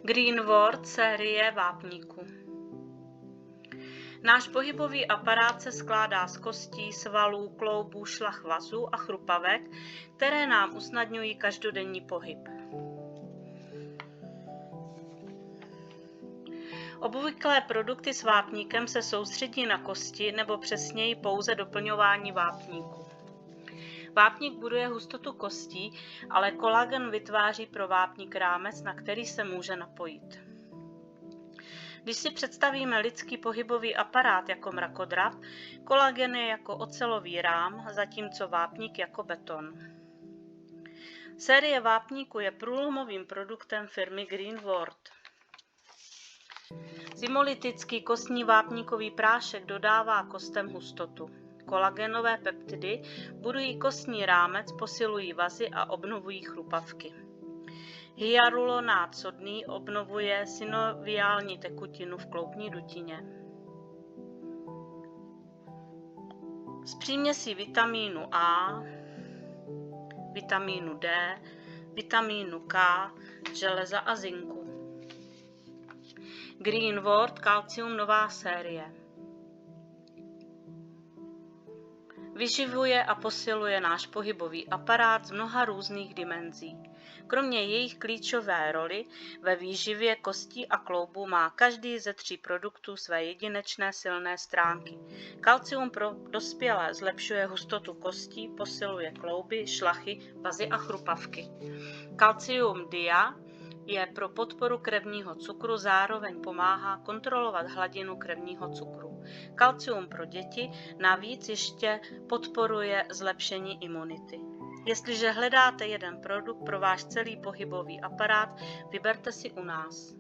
Greenword série vápníků. Náš pohybový aparát se skládá z kostí, svalů, kloubů, šlach vazů a chrupavek, které nám usnadňují každodenní pohyb. Obvyklé produkty s vápníkem se soustředí na kosti nebo přesněji pouze doplňování vápníku. Vápník buduje hustotu kostí, ale kolagen vytváří pro vápník rámec, na který se může napojit. Když si představíme lidský pohybový aparát jako mrakodrap, kolagen je jako ocelový rám, zatímco vápník jako beton. Série vápníku je průlomovým produktem firmy Greenword. Zymolytický kostní vápníkový prášek dodává kostem hustotu. Kolagenové peptidy budují kostní rámec, posilují vazy a obnovují chrupavky. Hyaluronát sodný obnovuje synoviální tekutinu v kloubní dutině. Z příměsí vitamínu A, vitamínu D, vitamínu K, železa a zinku. Greenword Calcium nová série. Vyživuje a posiluje náš pohybový aparát z mnoha různých dimenzí. Kromě jejich klíčové roli ve výživě kostí a kloubů má každý ze 3 produktů své jedinečné silné stránky. Kalcium pro dospělé zlepšuje hustotu kostí, posiluje klouby, šlachy, vazy a chrupavky. Calcium dia je pro podporu krevního cukru, zároveň pomáhá kontrolovat hladinu krevního cukru. Kalcium pro děti navíc ještě podporuje zlepšení imunity. Jestliže hledáte jeden produkt pro váš celý pohybový aparát, vyberte si u nás.